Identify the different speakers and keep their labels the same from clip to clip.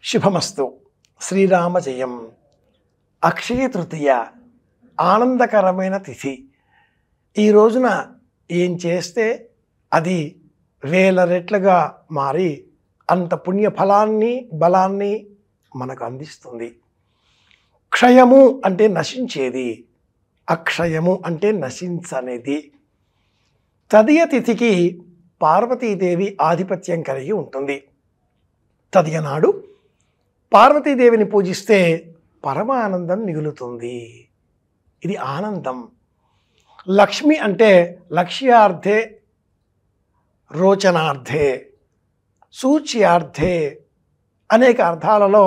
Speaker 1: శుభమస్తు. శ్రీరామ జయం. అక్షయ తృతీయ ఆనందకరమైన తిథి. ఈ రోజున ఏం చేస్తే అది వేల రెట్లుగా మారి అంత పుణ్యఫలాన్ని బలాన్ని మనకు అందిస్తుంది. క్షయము అంటే నశించేది, అక్షయము అంటే నశించనేది. తదియ తిథికి పార్వతీదేవి ఆధిపత్యం కలిగి ఉంటుంది. తదియ నాడు పార్వతీదేవిని పూజిస్తే పరమానందం మిగులుతుంది. ఇది ఆనందం. లక్ష్మి అంటే లక్ష్యార్థే, రోచనార్థే, సూచ్యార్థే అనేక అర్థాలలో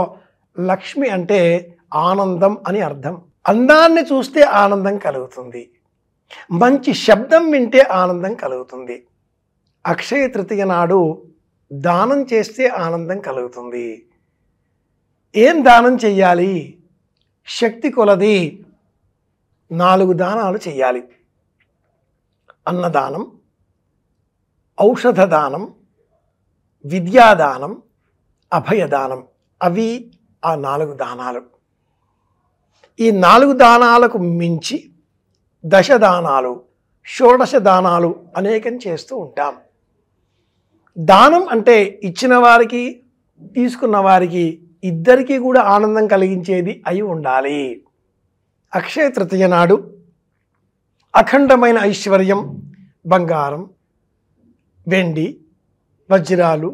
Speaker 1: లక్ష్మి అంటే ఆనందం అని అర్థం. అందాన్ని చూస్తే ఆనందం కలుగుతుంది, మంచి శబ్దం వింటే ఆనందం కలుగుతుంది. అక్షయ తృతీయ నాడు దానం చేస్తే ఆనందం కలుగుతుంది. ఏం దానం చెయ్యాలి? శక్తి కొలది 4 దానాలు చెయ్యాలి. అన్నదానం, ఔషధ దానం, విద్యాదానం, అభయదానం. అవి ఆ 4 దానాలు. ఈ 4 దానాలకు మించి దశదానాలు, షోడశ దానాలు అనేకం చేస్తూ ఉంటాం. దానం అంటే ఇచ్చిన వారికి తీసుకున్న వారికి ఇద్దరికీ కూడా ఆనందం కలిగించేది అయి ఉండాలి. అక్షయ తృతీయ నాడు అఖండమైన ఐశ్వర్యం, బంగారం, వెండి, వజ్రాలు,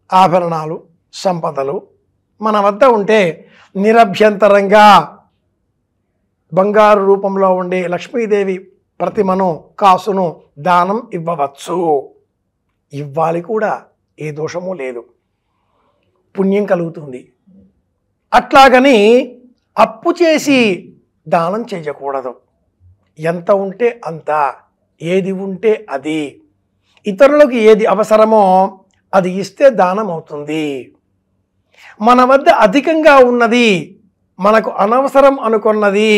Speaker 1: ఆభరణాలు, సంపదలు మన వద్ద ఉంటే నిరభ్యంతరంగా బంగారు రూపంలో ఉండే లక్ష్మీదేవి ప్రతిమను, కాసును దానం ఇవ్వవచ్చు. ఇవ్వాలి కూడా, ఏ దోషము లేదు, పుణ్యం కలుగుతుంది. అట్లాగని అప్పు చేసి దానం చేయకూడదు. ఎంత ఉంటే అంత, ఏది ఉంటే అది, ఇతరులకు ఏది అవసరమో అది ఇస్తే దానం అవుతుంది. మన వద్ద అధికంగా ఉన్నది, మనకు అనవసరం అనుకున్నది,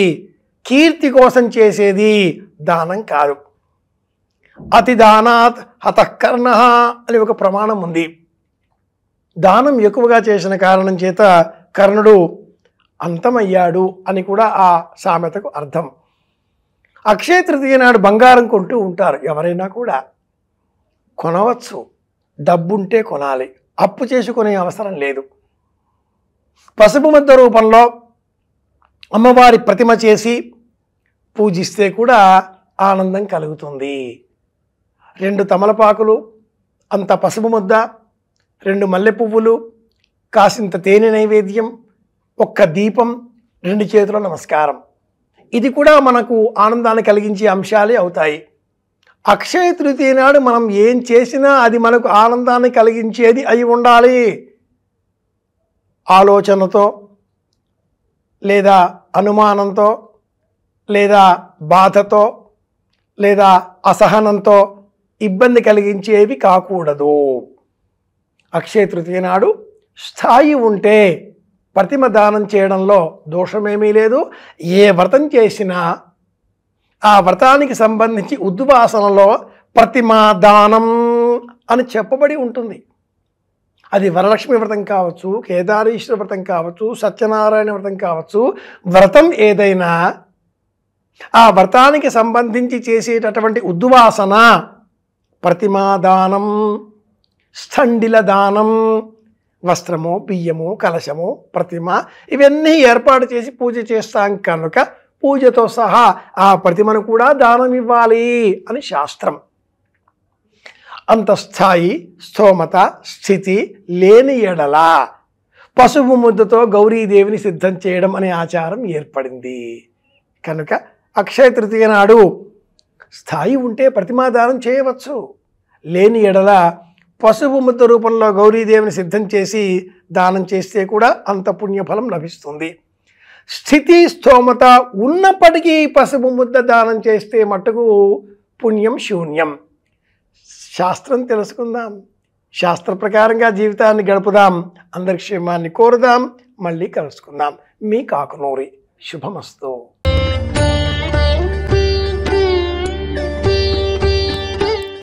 Speaker 1: కీర్తి కోసం చేసేది దానం కాదు. అతి దానాత్ హతఃకర్ణ అని ఒక ప్రమాణం ఉంది. దానం ఎక్కువగా చేసిన కారణం చేత కర్ణుడు అంతమయ్యాడు అని కూడా ఆ సామెతకు అర్థం. అక్షయ తృతీయ నాడు బంగారం కొంటూ ఉంటారు. ఎవరైనా కూడా కొనవచ్చు, డబ్బుంటే కొనాలి, అప్పు చేసుకునే అవసరం లేదు. పసుపు ముద్ద రూపంలో అమ్మవారి ప్రతిమ చేసి పూజిస్తే కూడా ఆనందం కలుగుతుంది. 2 తమలపాకులు, అంత పసుపు ముద్ద, 2 మల్లె పువ్వులు, కాసింత తేనె నైవేద్యం, 1 దీపం, 2 చేతుల నమస్కారం. ఇది కూడా మనకు ఆనందాన్ని కలిగించే అంశాలే అవుతాయి. అక్షయ తృతీయ నాడు మనం ఏం చేసినా అది మనకు ఆనందాన్ని కలిగించేది అయి ఉండాలి. ఆలోచనతో లేదా అనుమానంతో లేదా బాధతో లేదా అసహనంతో ఇబ్బంది కలిగించేవి కాకూడదు. అక్షయ తృతీయ నాడు స్థాయి ఉంటే ప్రతిమ దానం చేయడంలో దోషమేమీ లేదు. ఏ వ్రతం చేసినా ఆ వ్రతానికి సంబంధించి ఉద్వాసనలో ప్రతిమా దానం అని చెప్పబడి ఉంటుంది. అది వరలక్ష్మి వ్రతం కావచ్చు, కేదారేశ్వర వ్రతం కావచ్చు, సత్యనారాయణ వ్రతం కావచ్చు. వ్రతం ఏదైనా ఆ వ్రతానికి సంబంధించి చేసేటటువంటి ఉద్వాసన ప్రతిమాదానం, స్థండిల దానం, వస్త్రము, బియ్యము, కలశము, ప్రతిమ ఇవన్నీ ఏర్పాటు చేసి పూజ చేస్తాం కనుక పూజతో సహా ఆ ప్రతిమను కూడా దానం ఇవ్వాలి అని శాస్త్రం. అంత స్థాయి, స్థోమత, స్థితి లేని ఎడల పసుపు ముద్దతో గౌరీదేవిని సిద్ధం చేయడం అనే ఆచారం ఏర్పడింది. కనుక అక్షయ తృతీయ నాడు స్థాయి ఉంటే ప్రతిమాదానం చేయవచ్చు. లేని ఎడల పసుపు ముద్ద రూపంలో గౌరీదేవిని సిద్ధం చేసి దానం చేస్తే కూడా అంత పుణ్యఫలం లభిస్తుంది. స్థితి, స్థోమత ఉన్నప్పటికీ పసుపు ముద్ద దానం చేస్తే మట్టుకు పుణ్యం శూన్యం. శాస్త్రం తెలుసుకుందాం, శాస్త్ర ప్రకారంగా జీవితాన్ని గడుపుదాం, అందరి క్షేమాన్ని కోరుదాం. మళ్ళీ కలుసుకుందాం. మీ కాకునూరి. శుభమస్తు.